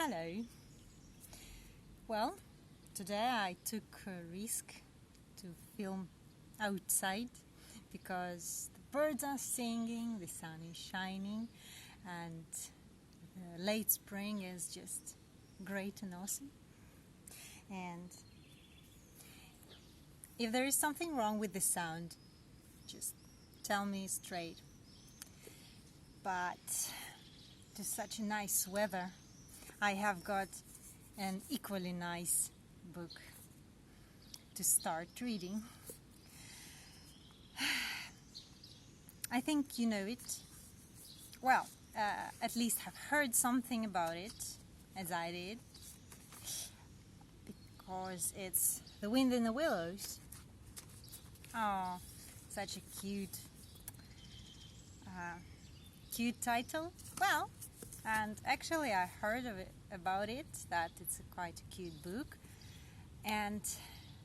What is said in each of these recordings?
Hello. Well, today I took a risk to film outside because the birds are singing, the sun is shining, and the late spring is just great and awesome. And if there is something wrong with the sound, just tell me straight. But to such nice weather, I have got an equally nice book to start reading. I think you know it. Well, at least have heard something about it, as I did, because it's The Wind in the Willows. Oh, such a cute title. Well, and actually I heard about it, that it's quite a cute book. And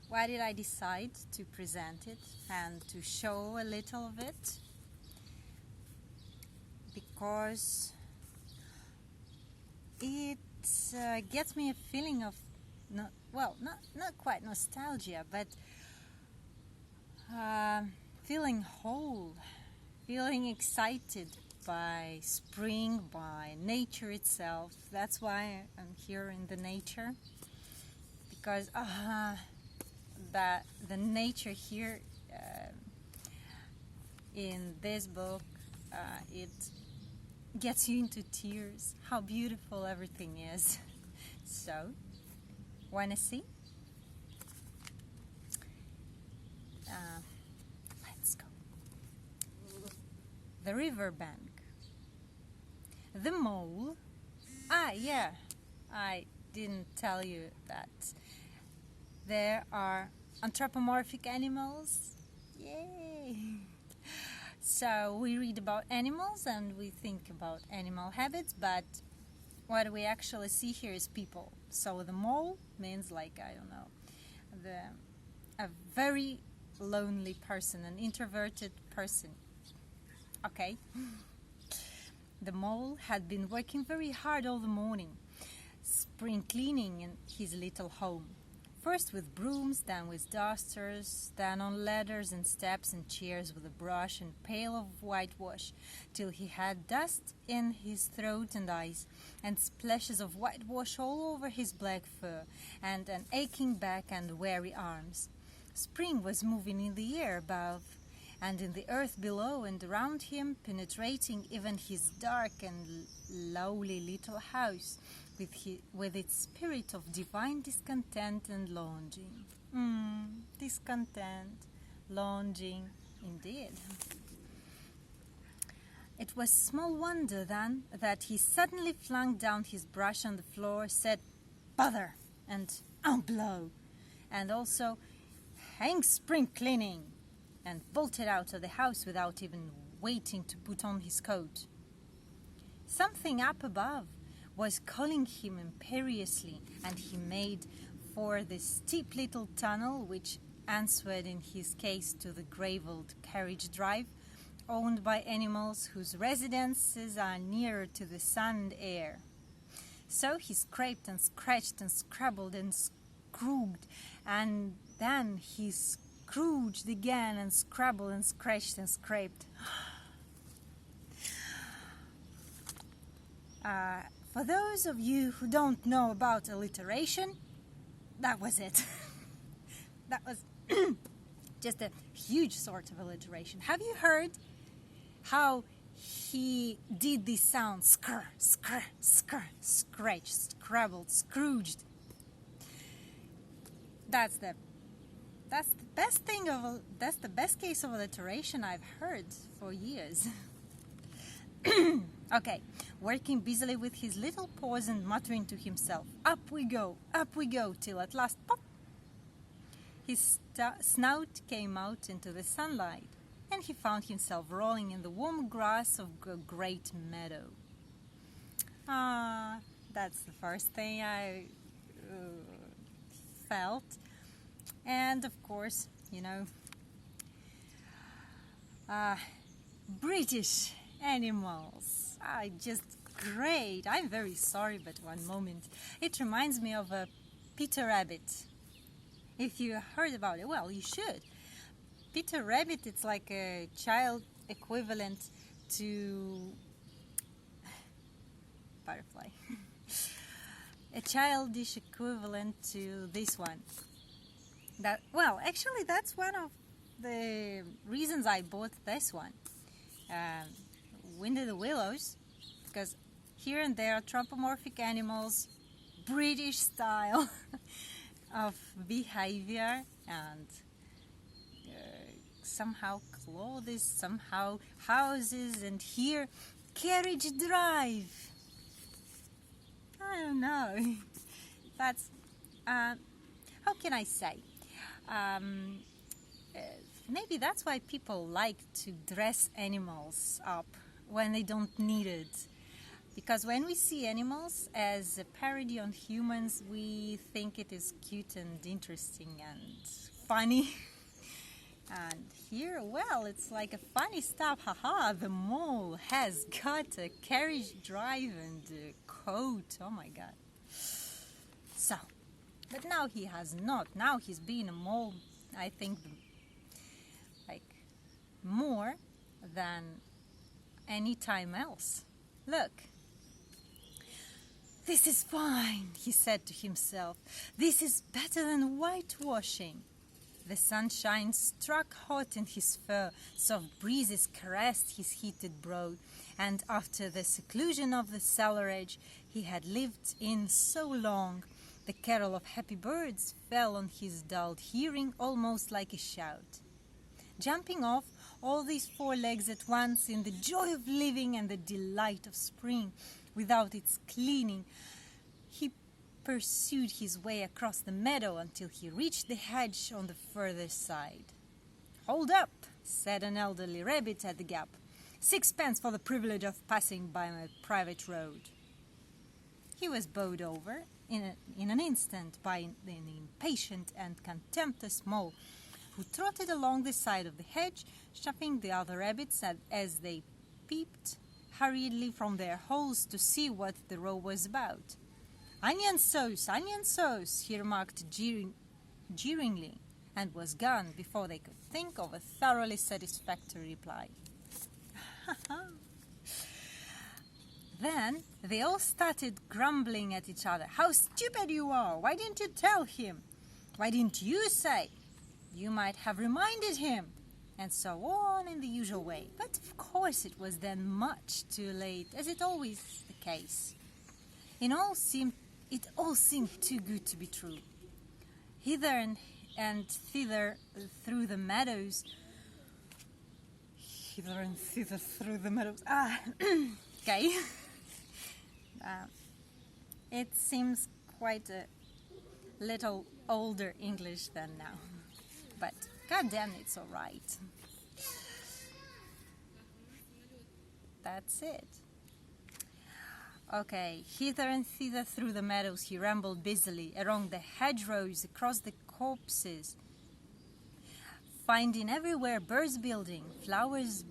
why did I decide to present it and to show a little of it? Because it gets me a feeling of, not quite nostalgia, but feeling whole, feeling excited by spring, by nature itself. That's why I'm here in the nature, because the nature here in this book, it gets you into tears, how beautiful everything is. So, wanna see? Let's go. The riverbank. The mole. Yeah, I didn't tell you that there are anthropomorphic animals. Yay! So we read about animals and we think about animal habits, but what we actually see here is people. So the mole means, like, I don't know, a very lonely person, an introverted person. Okay. The mole had been working very hard all the morning, spring cleaning in his little home. First with brooms, then with dusters, then on ladders and steps and chairs with a brush and pail of whitewash, till he had dust in his throat and eyes, and splashes of whitewash all over his black fur, and an aching back and weary arms. Spring was moving in the air above, and in the earth below and around him, penetrating even his dark and lowly little house, with its spirit of divine discontent and longing. Discontent, longing, indeed. It was small wonder, then, that he suddenly flung down his brush on the floor, said, "Bother!" and "I'll blow!" and also, "Hang spring cleaning!" and bolted out of the house without even waiting to put on his coat. Something up above was calling him imperiously, and he made for the steep little tunnel which answered in his case to the gravelled carriage drive, owned by animals whose residences are nearer to the sun and air. So he scraped and scratched and scrabbled and scrooged, and then he scrooged again and scrabbled and scratched and scraped. For those of you who don't know about alliteration, that was it. That was just a huge sort of alliteration. Have you heard how he did this sound? Skr, skr, skr, scratched, scrabbled, scrooged. That's the best case of alliteration I've heard for years. Okay, working busily with his little paws and muttering to himself, up we go, till at last, pop! His snout came out into the sunlight, and he found himself rolling in the warm grass of a great meadow. That's the first thing I felt. And of course, British animals. I just great. I'm very sorry, but one moment. It reminds me of a Peter Rabbit. If you heard about it, well, you should. Peter Rabbit, it's like a child equivalent to butterfly. A childish equivalent to this one. Actually, that's one of the reasons I bought this one. Wind in the Willows, because here and there anthropomorphic animals, British style of behavior, and somehow clothes, somehow houses, and here carriage drive. I don't know. That's how can I say? Maybe that's why people like to dress animals up when they don't need it. Because when we see animals as a parody on humans, we think it is cute and interesting and funny. And here, well, it's like a funny stuff. Haha, the mole has got a carriage drive and a coat. Oh my god. So, but now he has not. Now he's being a mole, I think, like, more than any time else. Look. This is fine, he said to himself. This is better than whitewashing. The sunshine struck hot in his fur, soft breezes caressed his heated brow, and after the seclusion of the cellarage he had lived in so long, the carol of happy birds fell on his dulled hearing almost like a shout. Jumping off all these four legs at once in the joy of living and the delight of spring, without its cleaning, he pursued his way across the meadow until he reached the hedge on the further side. "Hold up," said an elderly rabbit at the gap. "6 pence for the privilege of passing by my private road." He was bowed over in an instant by an impatient and contemptuous mole, who trotted along the side of the hedge, shoving the other rabbits as they peeped hurriedly from their holes to see what the row was about. onion sauce," he remarked jeeringly, and was gone before they could think of a thoroughly satisfactory reply. Then they all started grumbling at each other. "How stupid you are! Why didn't you tell him? Why didn't you say? You might have reminded him." And so on in the usual way. But of course it was then much too late, as it always is the case. It all seemed too good to be true. Hither and thither through the meadows. Hither and thither through the meadows. Okay. It seems quite a little older English than now. But god damn, it's all right. That's it. Okay, hither and thither through the meadows he rambled busily, along the hedgerows, across the copses, finding everywhere birds building, flowers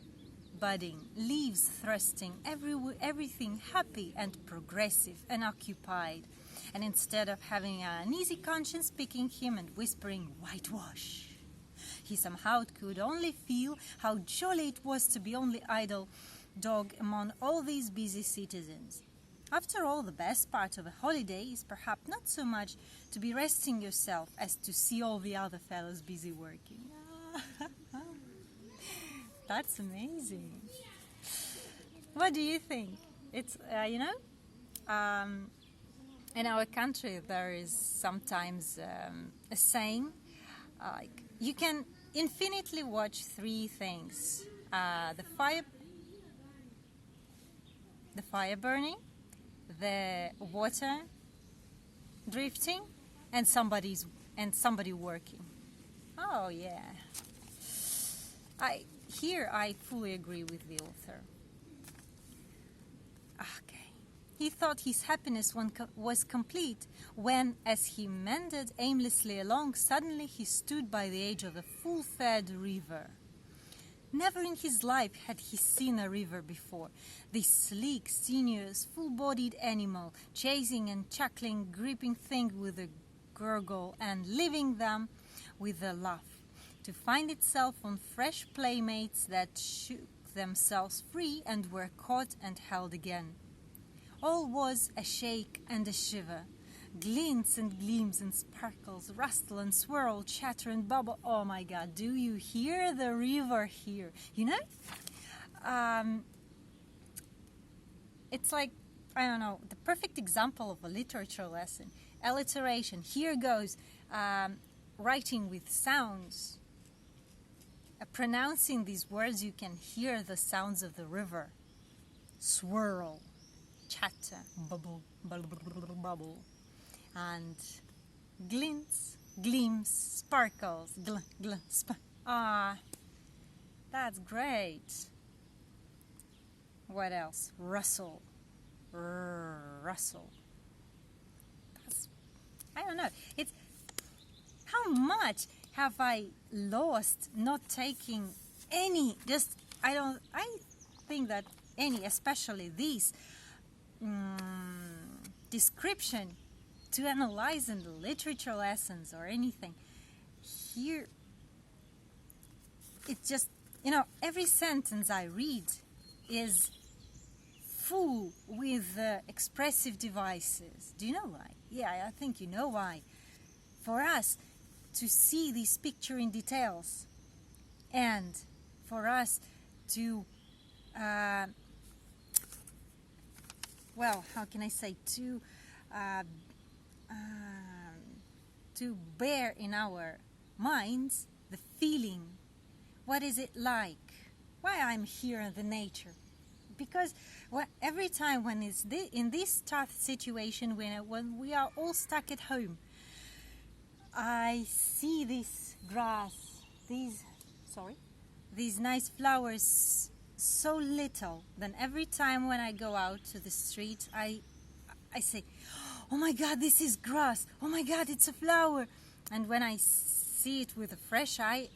budding, leaves thrusting, everything happy and progressive and occupied. And instead of having an easy conscience picking him and whispering, "Whitewash," he somehow could only feel how jolly it was to be only idle dog among all these busy citizens. After all, the best part of a holiday is perhaps not so much to be resting yourself as to see all the other fellows busy working. That's amazing. What do you think? It's, in our country there is sometimes a saying, like, you can infinitely watch three things: the fire burning, the water drifting, and somebody working. Oh yeah. I fully agree with the author. Okay. He thought his happiness was complete when, as he mended aimlessly along, suddenly he stood by the edge of a full-fed river. Never in his life had he seen a river before. This sleek, sinuous, full-bodied animal, chasing and chuckling, gripping things with a gurgle and leaving them with a laugh, to find itself on fresh playmates that shook themselves free and were caught and held again. All was a shake and a shiver, glints and gleams and sparkles, rustle and swirl, chatter and bubble. Oh my God, do you hear the river here? You know, it's like, I don't know, the perfect example of a literature lesson. Alliteration, here goes, writing with sounds. Pronouncing these words, you can hear the sounds of the river. Swirl, chatter, bubble, bubble, bubble, bubble. And glints, gleams, sparkles, that's great. What else? Rustle, rustle. I don't know. It's how much have I lost not taking any? I think that any, especially these description to analyze in the literature lessons or anything. Here, it's just, every sentence I read is full with expressive devices. Do you know why? Yeah, I think you know why. For us to see this picture in details and for us to, how can I say, to bear in our minds the feeling. What is it like? Why I'm here in the nature? Because every time when it's in this tough situation, when we are all stuck at home, I see this grass, these nice flowers, so little. Then every time when I go out to the street, I say, oh my God, this is grass. Oh my God, it's a flower. And when I see it with a fresh eye,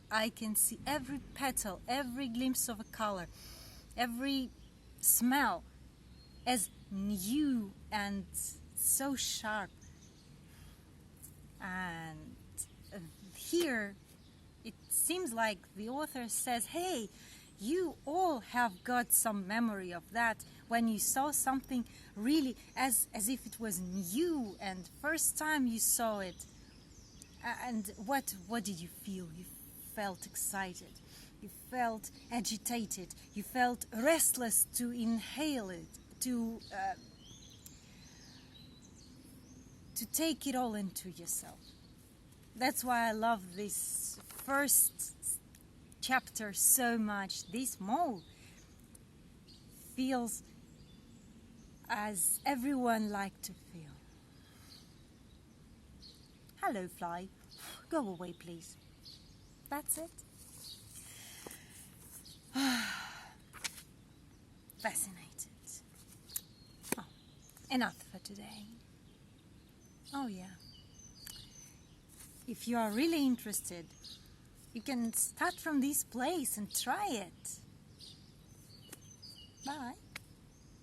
I can see every petal, every glimpse of a color, every smell as new and so sharp. And here it seems like the author says, hey, you all have got some memory of that when you saw something really as if it was new and first time you saw it. And what did you feel? You felt excited. You felt agitated. You felt restless to inhale it, to take it all into yourself. That's why I love this first chapter so much. This mole feels as everyone like to feel. Hello, fly. Go away, please. That's it. Fascinated. Oh, enough for today. Oh, yeah. If you are really interested, you can start from this place and try it. Bye.